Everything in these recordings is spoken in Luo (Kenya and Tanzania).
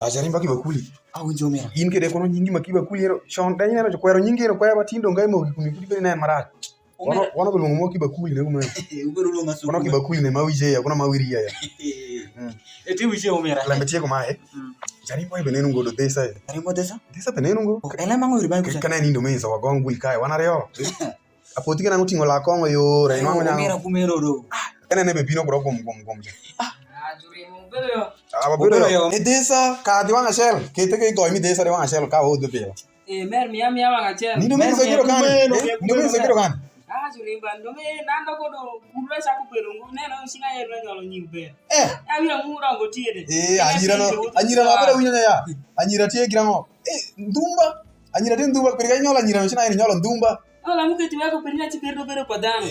Ajari mbaki bakuli. Awinjo mera. In kede kono nyingi makiba kuli ero shon dany neno kwero nyingi ero kwero tindo ngai mo kuni kudi ne marach. Wono ko mo kiba kuli ne kuma. Ubero lo ngaso. Wono kiba kuli ne mawije ya kuna mawiri ya. Eti wije omera. La metie ko mae. Jari boy benenu ngodo desa. Jari mo desa? Desa benenu ngo. Ele mango riba ko. Kana ni ndo menza wagongo gul kai wana reo. Apoti kana ngutingo la kongo yo ra ino ngana. Omera kumero do. Kana ne be bino ko gom. Bero yo. Desa ka di wanga shell. Kete ke go mi desa de wanga shell ka o de pela. Mer mi wanga shell. Ni ndo menza giro kan. Ndo menza giro kan. Juri bando me nanda ko do kulwe sa ku pero neno singa yero nyolo nyimbe. Awira mura ngo tiede. Anyira na bere winya ya. Anyira tie girango. Ndumba. Anyira te ndumba perga nyola anyira sina ene nyolo ndumba. Ola muke tiwako perina ti perdo bero padano.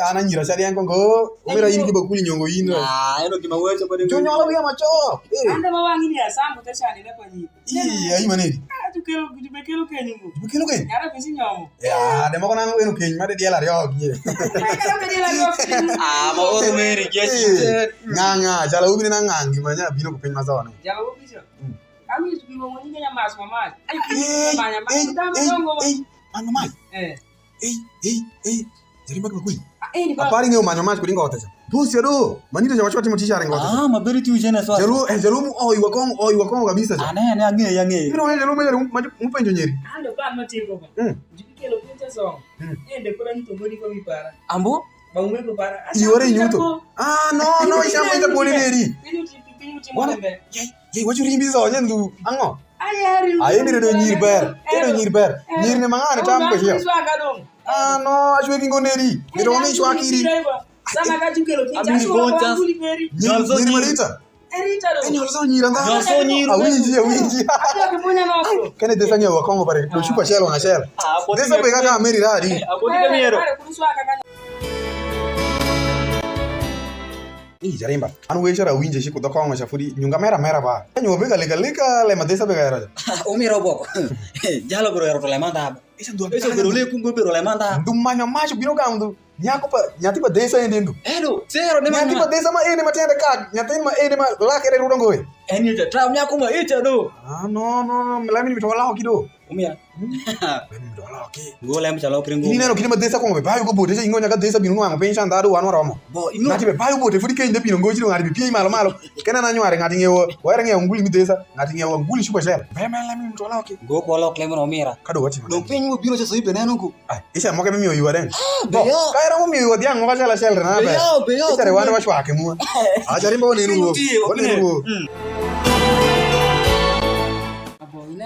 Ana anyira sali yango ngo. Omera yini kibakuli nyongo yino. Eno kimawecho pade. Jo nyola wiya macho. Anda mawangi ni asambu tashani na kwa nyi. Ayi maneri. Tukelo kujibekelo kenyingo. Bukelo ken. Yara pesi nyomo. De mako nango eno ken made diela ryo gie. Ma oro meri gesi. Nganga jala ubini na ngangi manya bino ko pen mazawa no. Jala ubisho. Ami tukiwa mwenye nya mas mama. Ai manya mas tamu Manyo mas. Jari mbaki bakuli. Ni ba. Apari ngeo manyo mas kulinga otesa. Pusi ado. Manito ja wachwa timo tishare ngotesa. Maberi tu jene so. Jalo mu oi wakong kabisa. Ane ange. Bino jalo mu mupenjo nyeri. Ando ba matiko ba. Jikelo pinta so. Ende kora nito ngodi ko mipara. Ambo? Ba umwe ko para. Iore nyuto. No ishambo ita poli neri. Pinuti mwembe. Ye wachurimbiza onyendu. Ango. Ayari. Ayende do nyirber. Edo nyirber. Nyirne mangane tambe hiyo. No, ashwe kingo neri. Biro wame ishwa kiri. Sama ka jukelo pinta so ba nguli beri. Nyiri marita. Erita do. Enyo so nyira nda. Nyolso nyiro. Awinji. Aka kuponya noko. Kene desa nyo wakongo bare. To shupa shelo na shelo. Desa pega ka meri radi. Abodi kamiero. Jarimba. Anu weshara winje shiku da kongo shafudi nyunga mera ba. Enyo bega leka le madesa bega yara. Omiro boko. Jalo bro yaro le manda. Isa ndo Eso bro le kungo bro le manda. Ndumanya macho bino gamdu. Nyati pa desa endendu. Edo, zero ne Nyati pa desa ma ene matenda ka. Nyati ma ene ma lakere rudongo we. Eni je tra nyako ma echa do. No. Melami ni wala hokido. Umia. Melami wala hoki. Ngole mchala okringo. Ni neno kini madesa kongo be bayo go bote ingo nyaka desa binu nganga pensha ndado wanu romo. Bo ino. Ngati be bayo bote fudi kende binu ngoji ngati be pie malo. Kena na nyware ngati ngewo. Wara ngewo nguli mi desa. Ngati ngewo nguli shupa shela. Be melami wala hoki. Go ko lo klemo omira. Kado wati. Do penyu bino se ibe nanu ko. Ai, isa moke mi oyiwa den. Beyo. Kaira mo mi oyiwa diang ngoka shela shela na be. Beyo. Isa re wana washwa ke mu. Jarimba wone nugo. Wone nugo.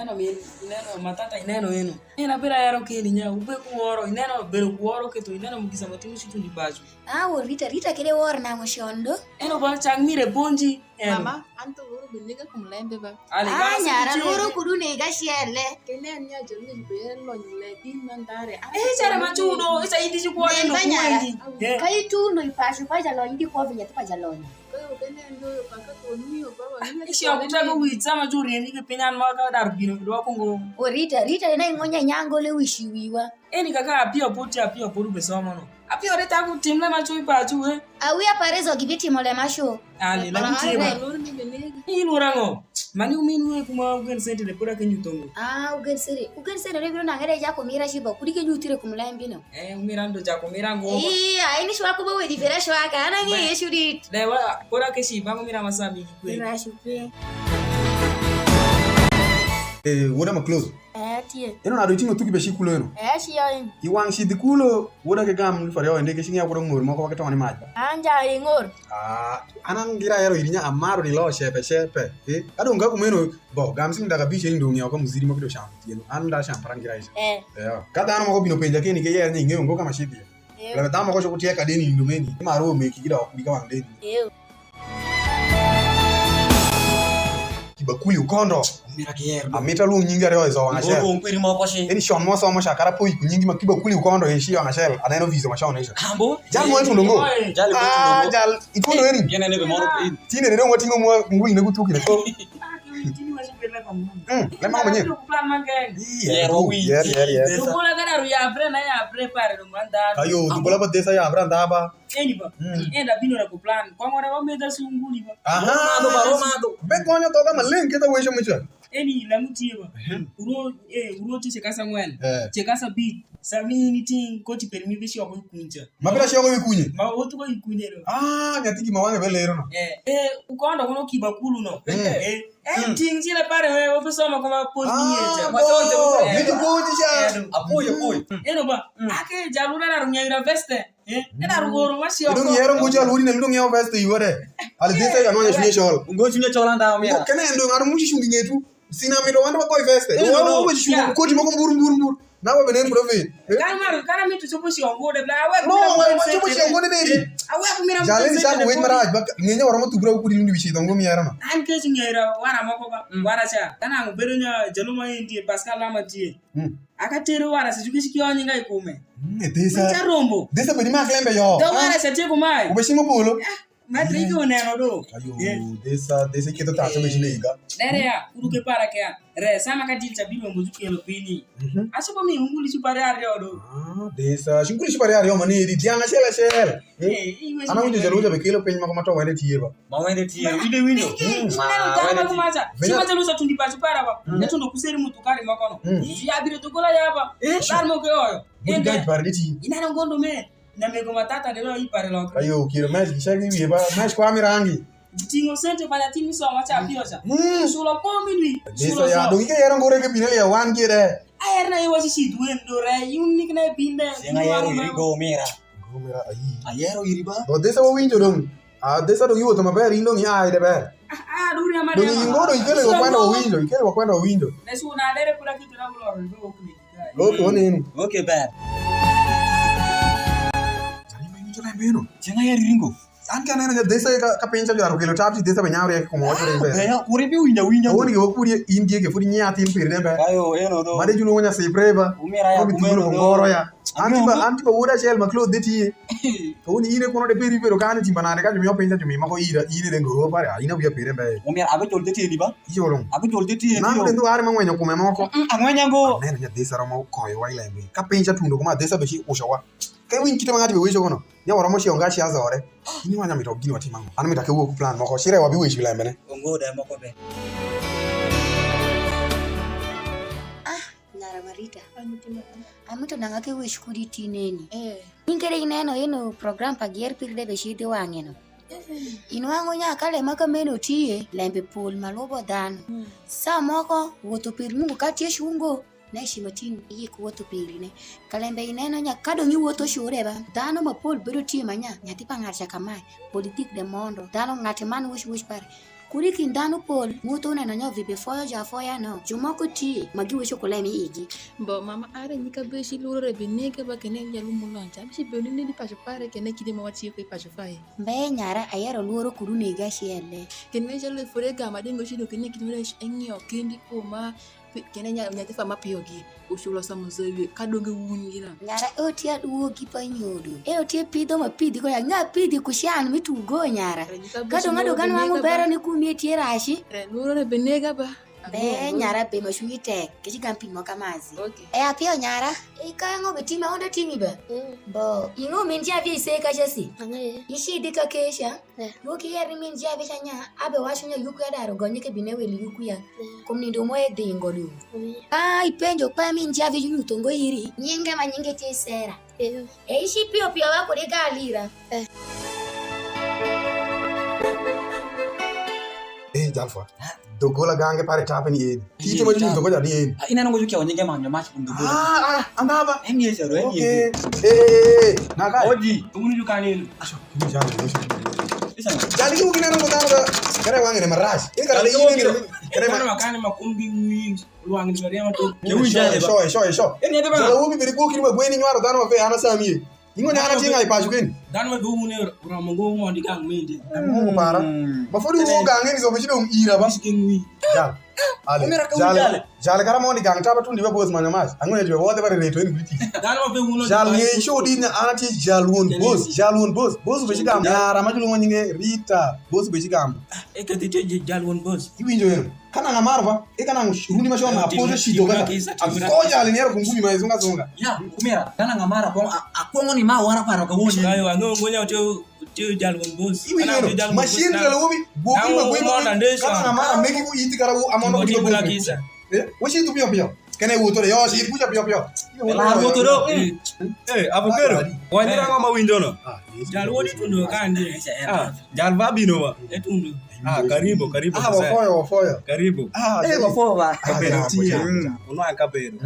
Ineno matata ineno eno. Ina bera yaro keli nya ube kuoro ineno bero kuoro keto ineno mugisa matimu situ ni bazu. Rita kede wor na ngoshondo. Eno ba changmire bonji. Mama, anto woro biniga kumlembe ba. Nyara woro kudu ne gashele. Kene nya joni belo nyule din mandare. Chara machudo, isa idi chukwa eno kuendi. Kai tu no ipashu pa jalo ndi ko vinya pa jalo. Kayo kene ndo paka toniyo baba. Ishi akutaka uitsa majuri ni kipenya maka darbino ndo kongo. Rita ina ngonya nyango le wishiwiwa. Eni kaka apia poru besoma no. Apia reta ku timle machu ipachu we. Awi aparezo gibiti mole masho. Ali la mtiba. Inu rango. Mani uminu kuma ugen sente de pura kenyutongo. Ugen sere re bino ngere ja ko mira shiba kuri kenyutire kumlembi no. Umirando ja ko mirango. Aini shwa ko we difera shwa kana ngi yeshudi. Lewa pura keshi bango mira masabi kwe. Mira shukwe. Woda ma close. Tie. Eno na do tingo tuki be shikulo eno. Shiyo. Iwang shi dikulo woda ke gam fare yo ndeke shinya woda ngor mako wakati wani maji. Anja ingor. Anang gira yaro irinya amaro ni lo shepe. Ado ngaku meno bo gam sing daga bishe ndo ngiya ko muziri mako do sham. Tieno anda sham parangira isa. Kada ano mako bino penja ke ni ke yer ni ngeo ngoka mashidi. La tama ko shokutia ka deni ndo meni. Maro me ki gira okudika wang deni. Bakuli ukondo Mira kier. Amita lu nyingi ari oizo wangashel. Go mpiri moko shi. Eni shon mo so mo shakara po iku nyingi makiba kuli ukondo heshi wangashel. Anaeno vizo mashon heshi. Ambo. Jal mo etu ndongo. Jal mo etu ndongo. Jal ikondo eni. Yene ne be mono in. Tine ne ngo tingo mo nguli ne gutuki ne ko. Le ma manye. Yer. Dubola kana ru ya apre na ya apre pare ru manda. Ayo dubola ba desa ya abra ndaba. eni ba enda bino na ko plan ko ngora wa meda sunguli ba Romado. Be konyo to ka malen kita wesho micha. eni la mutie ba uro ti se kasa ngwen Eh. che kasa bi sami ni tin ko ti permi be shi ko kunja Mabila shoko wikunye. ma otu ko ikunye no Nyati ki mawange belero no. ukonda kono kibakulu no Eh. ting chile pare we ofisoma kama post ni echa Vitu koji sha. Apoio. eno ba ake jalura na runya veste ena rugoro wasi Ndung yero ngoja luri na ndung yawo veste iwore. Ale desa ya nonya shunye shol. Ngochunya cholanda mira. Kene ndung aru mushi shungi ngetu. Sina miro wanda ko veste. Wo wo shungi koji mako mburu. Na wa benen profi. kana mitu sopo si ongode bla awe No, wa chupo shi ngone neri. awe kumira Jalen sa ko wen maraj bak ngenya waramo tubra ko dindu bishi dongo mi yarama. an ke nyera wara mako ba wara cha kana ngoberonya jaluma indi Pascal Lamati akatero wara se jukisi kyonyi ngai kume Desa. cha rombo Desa bedi ma klembe yo. do wara se te kumai Ubeshimo polo. madri ko neno do Ayo, desa kito tato beshine iga. dere ya uruke para kya re sama kadil cha bilo mbuzuki lo pini asopo mi unguli supare aryo do Desa shinkuli shipari ari yo mani di dianga shela. Ana unje jaluja bekelo penyi mako mato wende tiye ba. Mawende tie. Ide window. chimatelusa tundi pachipara ba netundo kuseri mutukari makono yabire tukola yaba darmo ke oyo Budi gaji pari ti. inana ngondo me na mego matata de lo ipare lo Ayo, kiro mesh kishagi wiye ba mesh kwa mirangi. tingo sente pala timi so macha piosa sulo ko minui Desa ya dongi ke yero ngore ke bineli ya wan kire. ayer na yewa si duendo re unik na binde Senga yaro irigo mira. Gomera ayi. Ayero iriba. Do desa wo winjo dong. Desa dongi wo to maber indong ya ide ber. duri amare Dongi ngodo ikele ko kwenda winjo, ikele ko kwenda winjo. nesu na dere pula kitu na bulo ndo okuni Loko oneni. Okay bad. Jari me winjo na beno. Senga yaro iringo. An kana na desa ka pencha jaro kelo tapti desa banyawre ke ko mo wore be. Beya kuribi window. Woni ke wokuri indie ke furi nyati mpirne be. Ayo eno do. Made julo wonya sebreba. Umira ya Ko bitulu ko goro ya. Anti ba woda shel maklo deti. To woni ine kono de peri pero kana timbanane ka jumi pencha jumi mako ira ine de ngoro pare ina buya pere be. Umira abe tolde tie diba. Yolong. Abe tolde tie. Na ko ndu are mangwenya kuma mako. Angwenya go. Nene nya desa ramo koyo waila mbe. Ka pencha tundo kuma desa be shi ushawa. Kai win kita mangati be wisho kono. Nya wara mo shi onga shi azore. Ini wanya mito gini watimango. Ana mitake wo ku plan mako shire wabi wisho bila mbene. Ongo da mako be. Nara Marita. Amito nangake wish kudi tineni. Inkere ineno program pagier pirde beshite wangeno. Inwango nya kale maka meno tie lembe pol malobo dan. Sa moko woto pir mungu katie shungo. Na shimatini iye kuwoto pirine. Kalembe ineno nya kado nyu woto shureba. Dano ma pol bedo tie manya. Nyati pa ngarcha kamai. Politik de mondo. Dano ngati man wish pare. Kuri kindano pol muto na nyo vibe foyo ja foya no jumoko ti magi wisho kolemi igi Bo mama are nika beshi luro re beneke ba kene ya lumu lancha bishi be ni di pasho pare kene kide ma wati ko pasho faye mbe nyara ayero luro kuru ne gashiele kene jalo fure ga ma dengo shido kene kide re enyo kendi ko ma kene nya nyati fa ma piogi ushulo sa muzewe kadonge wungira nyara otia duogi pa nyodo otia pido ma pidi ko ya nga pidi kushan mitu go nyara kado ngado kan wangu bera ni kumie tierashi re luro re benega ba be nyara be mashuite kichi kampi moka mazi okay apio nyara ikayango betima onda timi ba bo ingo menjia vi seka jesi ishi dika kesha yoki yeri menjia vi shanya abe washunya yuku ya daro gonyeke bineweli yuku ya komni ndo moe dingo du ai penjo pa menjia vi yutongo iri nyenge manyenge tesera ishi pio wako de galira Jalfa. Dogola gange pare tapeni yedi. Kite mo jini dogola di yedi. Ina nango yuki onye manyo match kundugo. Andaba. Enye zero Okay. enye. Naga. Oji. tumuni jukani Asho. Ni jalo. Isa. Jali ki ukina nango tanga. Kare wangi ne marash. Ini kare yini ni. Kare kana makani makumbi ngui luangi ngari ma to Ke unja le. Show. eni ete ba Jalo ubi biri ko kiri gweni nyaro dano fe ana sami. Ingo nyana tinga ipashu keni. dan ma do mune ramongo mo ndi kang mende Mo para. Ba fodi wo gange ni so bichi dong ira ba. biski ngui Jal. Ale. Umira ka ujale. Jal kara mo ni gang taba tundi ba bos manyamas. Angone je wote bare reto ni biti. Dalo be wuno. Jal ye show di na anati jal won bos. Jal won bos. Bos be shigam. Yara majulu mo nyinge Rita. Bos be shigam. E ka tete jal won boss. Iwinjo yeno. Kana ngamarva. E kana runi mashona pose shido kata. Akoja ale nero kungumi maizunga zonga. Ya, umira kana ngamara ko akongo ni ma wara para ka woni. Ayo ango ngonya te jal won boss. Iwinjo. Machine jalo wobi. Boki magwemo. Kana ngamara meki ku iti kara amono ko boss. Woshi tu pio. Kene wutore yo shi puja pio. La wutoro. Avocado. Wanyira ngoma window no. Jal wodi tundo kandi. Jal babino wa. Etundo. Karibu sasa. Wafoyo. Karibu. Wafo ba. Kabero ti. Uno an kabero.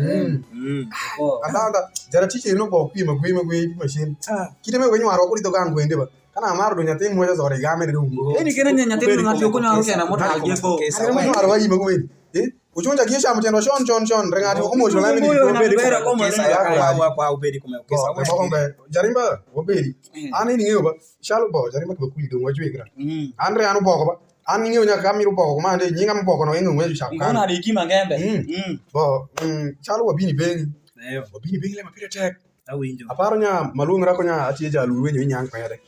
Anda jara tiche no bo pi magwe machine. Kite me wenyo aro ko to gang gwende ba. Kana amaro do nyate mo jo zore game de ngo. Eni kena nyanya te ngati ko na ruke na mota algefo. Are mo aro wa yimo gwende. Uchonja kisha mtendo shon rengati ko mo jola mini ko beri ko mo kwa uberi kumekesa. Kombe jarimba oberi. Ani ni ngeba shalo bo jarimba ko kuli do ngajwe kra. Andre anu boko ba. Ani ngeyo nya kamiru boko ma de nyinga mboko no yengo ngwe shaka. Ngona ri kima ngembe. Bo shalo wabini bengi. Wabini bengi le mapira tek. Awinjo. Aparo nya malungra ko nya atie jalu wenyo nyang pa yade.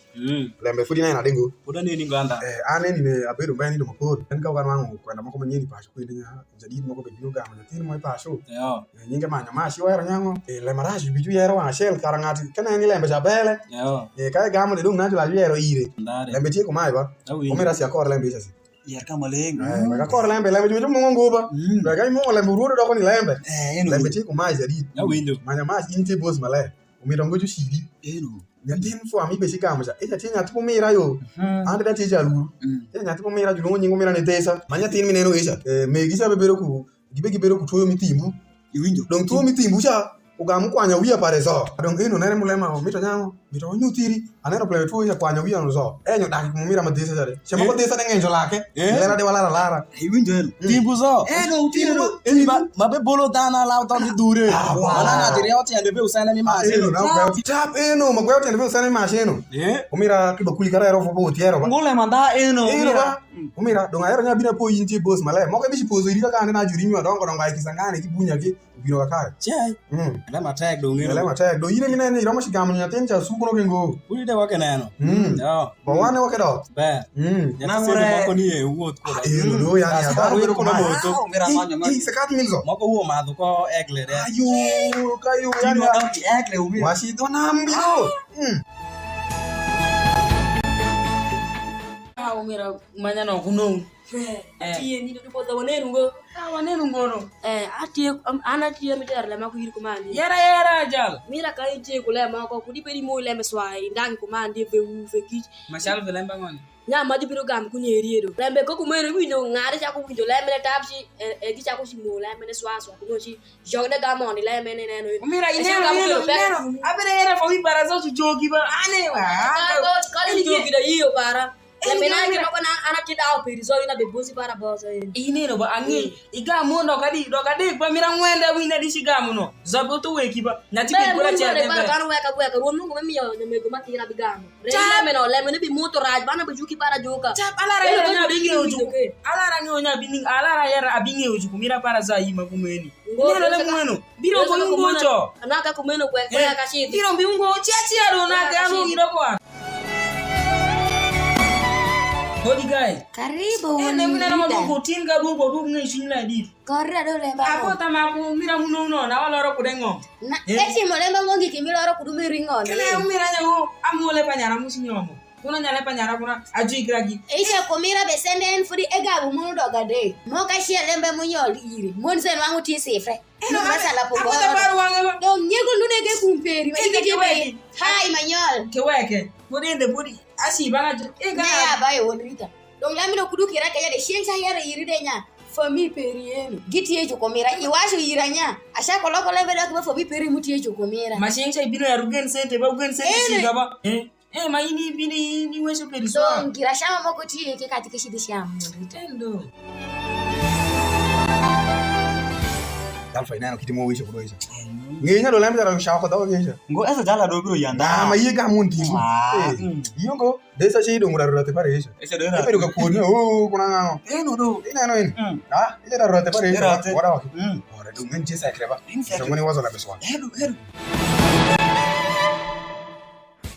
Lembe fudi na dengo. Boda ni nganda. Ane ni abedo bani do mapod. En ka wangu kwenda mako manyeni pasho ko nya jadi mako be bino gama tin mo pasho. Yo. Nyinga manya mashi wa nyango. Le maraji biju yero wa shel karangati. Kana ni lembe jabele. Yo. Ka gama de dum na jula yero ire. Ndare. Lembe tie ko mai ba. Omera si akor lembe chasi. Ya kama lengo. Ka kor lembe juju mo ngoba. Ba ga mo lembe ruro do ko ni lembe. Eno. Lembe tie ko mai jadi. Awinjo. Manya mashi inte boss male. Umirongo ju shiri. Eno. Nyatin fo ami be shikama ja. Nya tinya tipo mira yo. Ande da tie jalu. Nya tipo mira ju ngo nyingo mira ne tesa. Manya tin mineno isha. Me gisa bebero ku gibero ku toyo mitimbu. Iwinjo. Dong tuo mitimbu cha ugamu kwanya wiya pare so. Dong eno nere mulema o mito nyango. Mito nyutiri. Anero play tuo ya kwanya wiya no so. Enyo daki kumira madesa jare. Chema ko desa ngenjo lake. Lera de wala lara. Iwinjo eno. Timbu zo. Eno timbu. Eni mabe bolo dana la utangi dure. Wala na dire yote ande be usana ni ma. Eno na kwa tap eno magwa yote ande be usana ma sheno. Umira kibakuli kara ero fo bo tiero ba. Ngole manda eno. Eno ba. Umira donga ero nya bina po yinti boss male. Mo ke bishi pozo irika kana na juri mi dongo donga ikisangane kibunya ki biro kakaya. Chai. Lema tag do ngiro. Lema tag do yire minene iro mashigamu nya tencha sukuno kengo. Uli de wake neno. Yo. Bawane wake do. Ba. Na ngore mako ni e wuot ko. Eno do ya ya ba Wiro ko na moto. Umira manya ma. Sekati milzo. Mako huo madho ko egle de. Ayo kayo Kino ya. na ki ekle umira. Washi do nambio. Umira manya no kuno. Atiye ni do poda wanenu go. Wanenu ngono. Atiye ana tiye mi der la mako yir kumandi. Yera jal. Mira kai je kula mako kudi peri mo le meswai ndang kumandi ve u ve kich. Mashal velemba ngoni. Nya maji biro gam kunyeri do. Lembe ko kumero winyo ngare cha ko winyo lembe le tapsi e gi cha ko simo lembe ne swaso ko chi jogde gamoni lembe ne no. Umira inero. Abere era fo wi barazo su jogi ba ane wa. Ko ni jogi da iyo para. Lembe na ngi mako na ana ti dawo peri zo ina be bosi para boso ene. Inero ba angi igamu ndo kadi ba mira ngwenda wina dishigamu no. Zabo to weki ba. Nyati be kula cha de. Ba kan weka ro mungu memi yo me go makira bigamu. Lembe no lembe ne bi moto raj bana bejuki para joka. Chap alara yera nya bingi oju. Alara nya bining alara yera abingi oju kumira para za yima kumeni. Nero le mweno. Biro ko ngocho. Anaka kumeno kwa kashiti. Biro mbingo chiachi aro na gano iroko. Hodi guy. Karibu. Ne muna na mabugo tinga bugo du ngi shinla di. Korra do lemba. Ako tamaku mira muno no na wala ro kudengo. Na eti mo lemba mongi kimira ro kudu miringo. Kele mira nyago amole panyara musinyomo. Kuna nyale panyara kuna aju igragi. Eisha komira besende en fudi ega bu munu doga de. Mo ka shia lemba munyoli ire. Mon sen wangu ti sefre. No masala po bo. Ako tabaru wangu. Dom nyego nune ge kumperi. Ike tibe. Hai manyol. Keweke. Bodi de bodi. Asi bana ega ya ba yo rita. Dom lamino kudu kira kaya de shencha yare ire de nya. Fami peri eno. Giti ejo komira. Iwasho iranya. Asha koloko lemba da ko fami peri muti ejo komira. Mashencha ibino ya rugen sente ba rugen sente sigaba. Maini bini ni weso peri so. Dom kira shama moko ti eke katika shidi shama. Tendo. Alfa inano kitimo wisho kudo isha. Ngenya do lembe ra shaw ko daw ngesha. Ngo esa jala do biro yanda. Ma ye ga mun ti. Yongo desa shi do ngura rote pare esha. Esa do E ra. pedo ka ko ni o kuna ngano. No do. Ina no in. Ina ra rote pare esha. Wara wa. Mm. Ora do ngen jesa kreba. Do ngani wazo la beswa. Heru.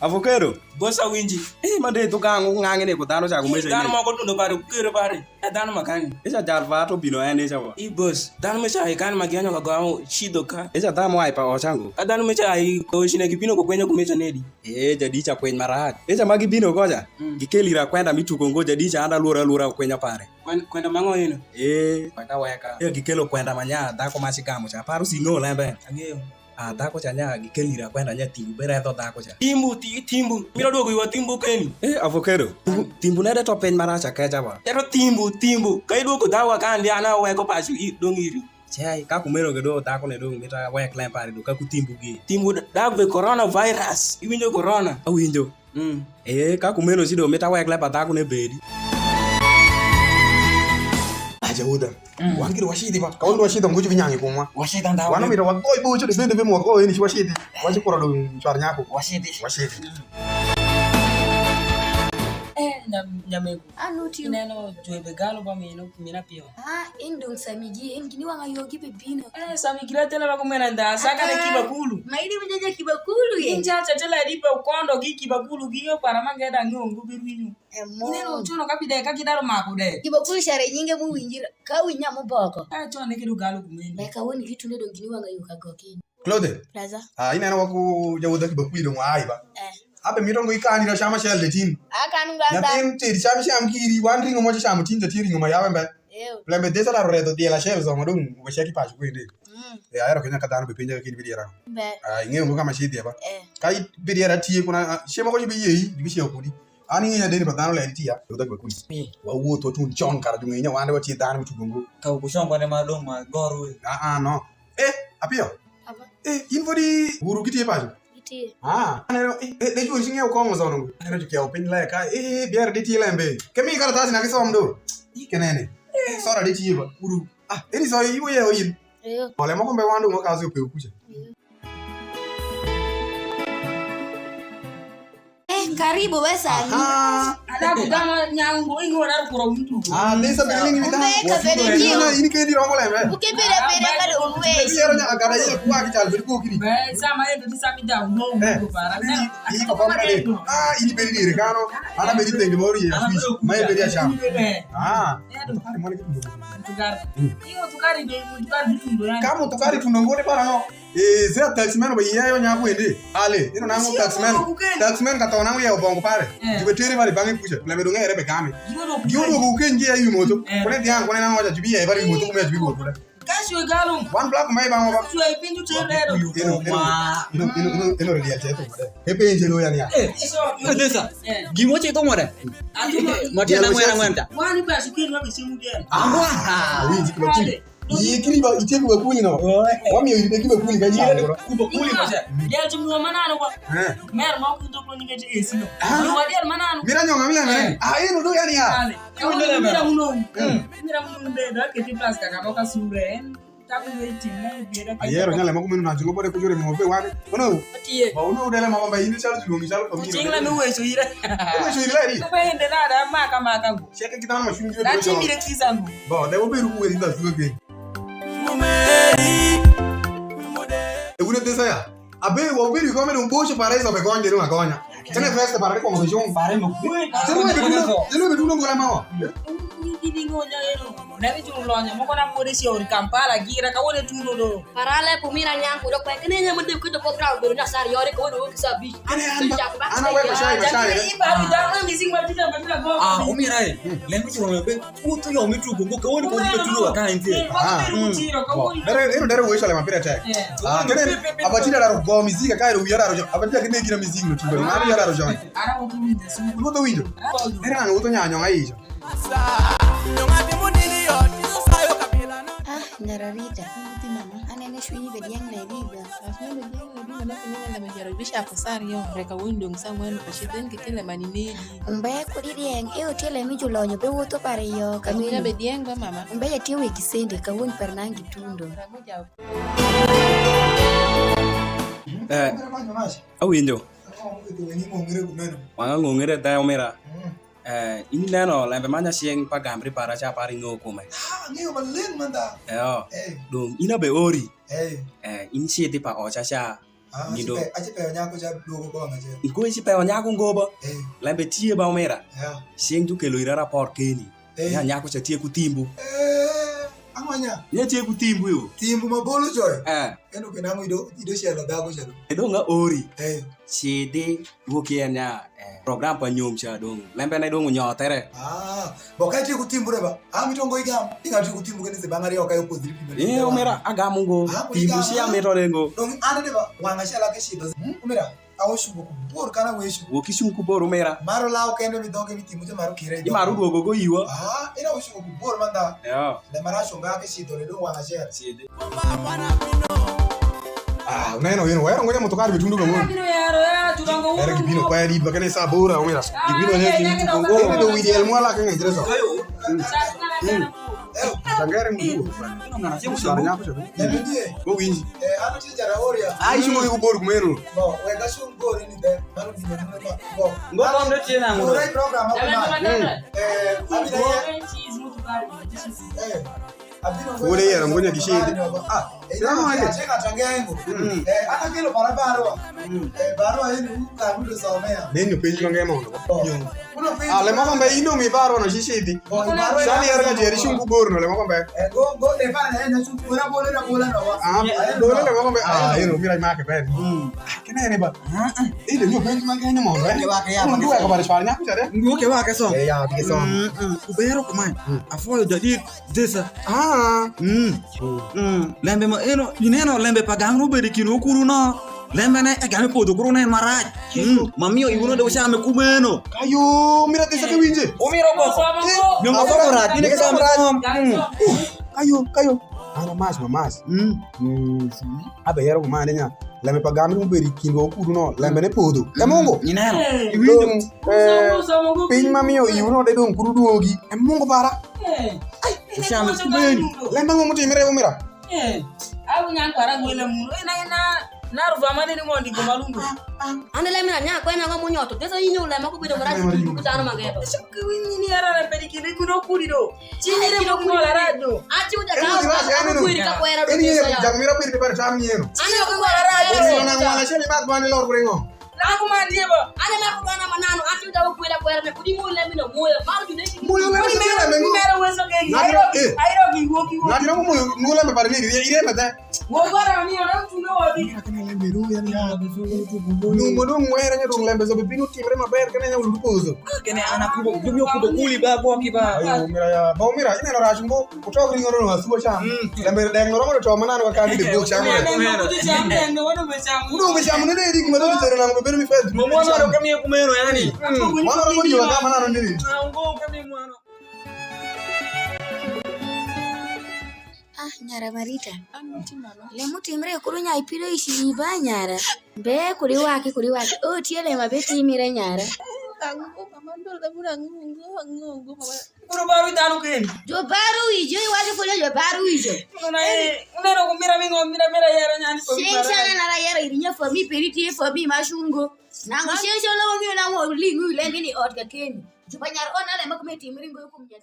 Avocado. Bosa winji. Mande to gangu ngangene ko dano cha kumesa. Dan mo ko tundo pare kere pare. Dan makani. Esa jalva to bino ene cha. I boss. Dan me cha kan magianyo ka gawo shido ka. Esa ta mo ai pa ochangu. Dan me cha ai ko shine kipino ko kwenye kumesa nedi. Jadi cha kwen marat. Esa magi bino koja. Gikelira kwenda mituko ngo jadi cha anda lura kwenya pare. Kwenda mango yino. Kwenda weka. Gikelo kwenda manya dako masikamo cha paru singo lembe. Angeo. Dako cha nya gikelira kwenda nya timbu bere to dako cha. Timbu. Mira dogo iwa timbu keni. Avocado. Timbu nede to pen maracha keja ba. Ero timbu. Kai dogo dawa kandi ana weko pasu dongiri. Chai ka kumero gedo dako ne dong mita wek lempare do ka ku timbu gi. Timbu dago be coronavirus. Iwinjo corona. Awinjo. Ka kumero sido mita wek lepa dako ne bedi. Aja uda. Wangiri washidi ba. Kaundu washidi nguju vinyangi kumwa. Washidi ndawo. Wana mira wagoi bocho de bende bemo ko ni washidi. Waji kora do chwar nyako. Washidi. Nyamego. Anuti. Ineno joebe galo ba mina pio. Indong samigi engini wanga yogi bebino. Samikira tela ba kumena nda saka ne kibakulu. Maidi mjaja kibakulu ye. Inja tela dipe ukondo gi kibakulu gi yo para mangeda ngongu biruinu. Ineno chono kapide kakidaro makude. Kibakulu share nyinge mu winjira. Ka winya mu boko. Chone kidu galo kumeni. Leka woni kitu ne dongini wanga yoka gokini. Claude. Plaza. Ina waku jawuda kibakuli do ngwa aiba. Abe mirongo ikani ra shama shell de tin. Akanu ganda. Yaten tiri sham kiri wan ringo mo sham tin de tiri ngo mayawe mbe. Lembe desa la redo de la shell zo modung ngo sheki pa kwende. Ayaro kenya kadano be penja kini bidiera. Nge ngo kama shidi ba. Kai bidiera tie kuna shema ko bi yi bi shi okudi. Ani ngenya de ba dano la tiya do da bakuli. Wa wo to tun chon kara du ngenya wande wati dano tu gongo. Ka ku shon bane ma dong ma goru. No. Apio. Infodi guru kiti pa. Anero de juri singe ko ngo zono. Anero ju kya open la ka biar de ti lembe. Kemi kara tasi na kisom do. Kenene. Sora de ti ba. Guru. Eni so yi wo ye oyin. Ole mo ko be wando ngo ka zo pe okuche. Karibu wesa. Ada kugama nyango ingo na kuro mtu. Desa belingi bita. Ini ke di rongo lembe. Ukipere kada unwezi. Yero nya agara ye kwa ki chal ko kiri. Sama endo disami da ngo para. Ini ko pamra de. Ini beli dire kano. Ana beli tenge mori ye. Mai beli asham. Tukari mone kitu. Tukari. Ingo tukari bitu. Kamu tukari tunongone para no. Zia taxman ba yayo nya kwende. Ale, ino nangu taxman ka tona mu ya obongo pare. Jibeteri bari bangi puche. Lembe do ngere be kame. Yodo ku kenje ya yumoto. Kone dian kone nangu ja jibi ya bari yumoto ku me jibi ko kule. Kashi we galum. One block mai bango ba. Suai pinju tero. Ino real cheto mode. Pepe njelo ya nia. Desa. Gimoche to mode. Matia na mwana mwanta. Wani ba shikiri wa bisimu dia. Winji kwa kuli. Yikiri ba iteku ba kuli no. Wami yiri be kuli ga jani bro. Kuba kuli ko se. Ya jumu manano ko. Mer mo ku to ko ni ngete esino. Ni wadi manano. Mira nyonga mila mere. Ino do ya nia. Mira uno. Mira uno de da ke ti plus ka ka sure. Ayero nyale makumenu na jingo bode kujore mo pe wani. Ono. Tie. Ba ono dele mama ba yini chalo jungi chalo ko mi. Chingla mi weso ira. Ko so ira ri. Ko be ende na da maka ngo. Cheke kitana ma shunju. Da chimi de kizangu. Ba de wo be ru ko ri da suwe pe. Egune desa ya. Abe wo be ri ko me un boche para eso be gonje ru agonya. Tene festa para ko mo jong. Pare mo. Tene be duno ngola mawa. Ini ngonya ero. Nabi tulonya mo ko na mo desi ori Kampala gira ka wone tulo do. Parale pumina nyangu do kwa kene nya mde kuto ko crowd do na sari yore ko do sabi. Ana we bashai. Iba da missing ma tita batila go. Umira lembe chulo be utu yo mitu gongo ko woni ko tulo ka nti. Dere we shale mapira tag. Kene abatira daro go mizika ka ro yara ro. Abatira kene gira miziki no tulo. Mari yara ro jani. Ara wo tu ndesu. Wo to windo. Era ngo to nyanyo ngai. Nararita. Anene shwini bediang na liga. Asme bediang na liga na kanya na majaribisha kusari yo reka windong samwen pashiden kitele maninedi. Umbe kuridieng tele mi julonyo be woto pare yo Kamila bediang ba mama. Umbe tiwe kisende ka won pernangi tundo. Ramu jauh. Awinjo. Wanga ngongere da omera. Ini neno lembe manya sieng pagamri para cha pari ngoko mai. Ngeo balen manda. Dong ina be ori. Ini siete pa ocha cha. Nido. Aje pe nyako ja dogo ko ngaje. Iko isi pe nyako ngobo. Lembe tie ba omera. Sieng tu kelo ira rapor keni. Ya nyako cha tie kutimbu. Amanya. Ya tie kutimbu yo. Timbu mabolo joy. Eno kenango ido shelo dago shelo. Edo nga ori. Siede wokianya program pa nyom cha dong. Lembe na dong nyotere. Bokai tie kutimbu reba. Mitongo igam. Inga tie kutimbu keni se bangari okayo podri pimbe. Omera agamu ngo. Timbu sia metore ngo. Dong ane deba wanga shala ke shito. Omera. Awoshugo kubor kana weshu. Wokishu kubor omera. Maro lao kende midonge mitimute maro kire. Imaru gogo go iwa. Ina woshugo kubor manda. Le mara shonga ke shito le do wanga share. Neno yeno wera ngoja motokari bitundu ngo. Era kibino kwa yadi bakane sabura omera. Kibino ne ngo ndo widiel mwala kenge dreso. Tangere mdu. Saranya ko chabu. Go winji. Ano chijara oria. Shungo kubor kumeno. Bo, wega shungo ni de. Maro ni bo. Ngo ndo chena ngo. Ora program Ule yera ngonya kishindi. Sema aje cheka changengo. Ana kilo barabara. Barua hili ukarudo somea. Neno peji ngema ndo. Uno peji. Le mama mbe ino mi baro no shishidi. Sani yera jeri shungu borno le mama mbe. Go de bana na shungu ora bola no. Dole le mama mbe. Yeno mira make ben. Kena ne ba. Ile nyo peji ngema mo. Ndio ka bare shwanya kuchare. Ngo ke wa ke so. Ya ke so. Ubero kumai. Afoyo jadi desa. Lembe ma eno ineno lembe pagangro bedi kino kuru no. Lembe ne egame podo kuru ne maraj. Mamio ibuno de usame kumeno. Kayo mira desa ke winje. Omiro boso. Nyongo borat ini ke samram. Kayo. Ana mas. Abe yero kumane nya. Lembe pagamri bedi kino kuru no. Lembe ne podo. Emongo. Ineno. Pin mamio ibuno de don kuru duogi. Emongo bara. Usame kumeno. Lembe ngo muti mira. Aku nyankara ngwele muno. Na ruva mane ni ngondi ko malungu. Ane le mina nya ko na ngo nyoto. Desa yinyo le mako bido mara ku tano mangebo. Shakwi ni ara le pedikini kuno kurido. Chini le mo la radio. Achi uja ka kuiri ka kwera do. Ini jamira pir par cham nieno. Ane ko kwera radio. Na ngala sheli mak bani lor kurengo. Aku mandieba. Ane mako bana manano achi uja ko kwera me kudi mo le mina moyo. Maru june ki. Moyo le mina me ngo. Mera weso ke. Airo ki go ki. Na dira mo moyo ngula me parli ire mata. Ngora ni ora tuno wadi. No modo ngwera nya dong lembe zo bepinu timre maber kana nya ulu pozo. Kene ana kubo jumyo kubo kuli ba bo ki ba. Ayo mira ya. Ba mira ina no rashungo kutoka ngoro no asuwa cha. Lembe deng ngoro to manano ka kandi de bo cha. Udo be cha mun ne dik mado tere na ngo mi fed. Mo mo na kami kumeno yani. Mano mo diwa ka manano ne. Ngo kami mwana. Nyara Marita. Le mutimre kuru nya ipiro ishi ba nyara. Be kuri wake. O tiele mabeti mire nyara. Aku mamando da burang ngo mama. Kuru baru tanu ken. Jo baru ijo wali kule jo baru ijo. Unero kumira yara nyani ko. Sensha na la yara irinya fomi periti fomi mashungo. Nango sensha lo ngi na mo lingu le ngini otka ken. Jo banyar ona le makumeti miringo kumja.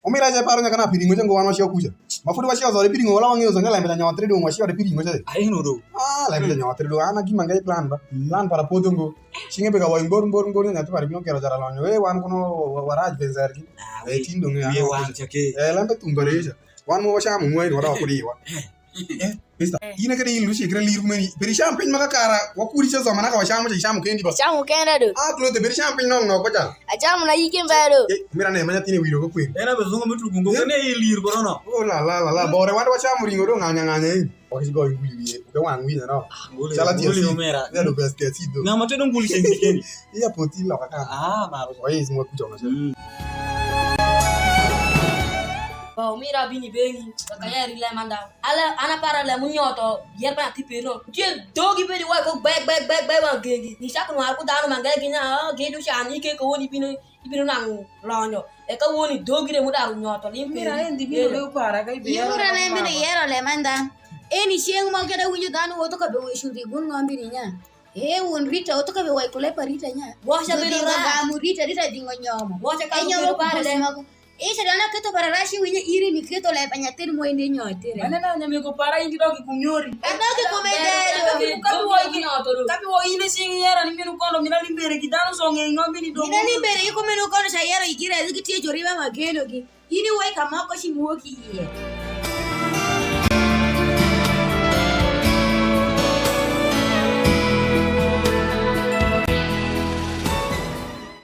Omira je paro nya kana piringo jengo wan washio kuja. Mafudu washio zo piringo wala wangi zo ngala mbela nyawa tredo washio de piringo je. Aino do. La mbela nyawa tredo ana gima ngai plan ba. Plan para podongo. Shinge bega wa ngor nya tu para bino kero jara lanyo. Wan kono waraj benzer ki. Tindo ngi Ye wan chake. Lambe tumbare je. Wan mo washa mu ngoi wala ko diwa. Mista. Ina kadi ilu shi kra liru meni. Beri champagne maka kara wakuri che zo manaka washa mu chamu kendi ba. Chamu kenda do. Tulo te beri champagne no ko jal. Achamu na yike mbado. Mira ne manya tine wiro ko kwen. Ena bezungu mitu gungo kene ilir borono. Oh la bore wan washa mu ringo do nganya. Wakisi go nguli ke wan wi no. Chala ti mera. Ya do best ke ti do. Ngama te nguli sengikeni. Iya poti la kaka. Maro. Wai zimwa kuja na. Bau mira bini bengi, kaya rile manda. Ana para le munyoto, biar pa tipeno. Dia dogi be di wa ko back wa gegi. Ni sa ko aku danu mangage nya, gedu shani ke ko ni bino nang lonyo. E ka woni dogi re mudaru nyoto limpi. Mira endi bino le para kai be. Yura le bino yero le manda. Eni sieng mo kada winyo danu woto ka be shuri gun ngambiri nya. Un rita oto ka be wai kule parita nya. Washa be gamu rita dingo nyomo. Washa ka nyomo para le. Sadana keto para rashi winya iri ni keto le panyatir mo indi nyotere. Manena nyame ko para ingi dogi kunyori. Adoki kumedero. Tapi wo ile sing yera ni minu kono mina limbere kidano songe ngombi ni dogo. Mina limbere iko minu kono sayero ikira zikitie joriba mageno ki. Ini wai kama ko shimuoki iye.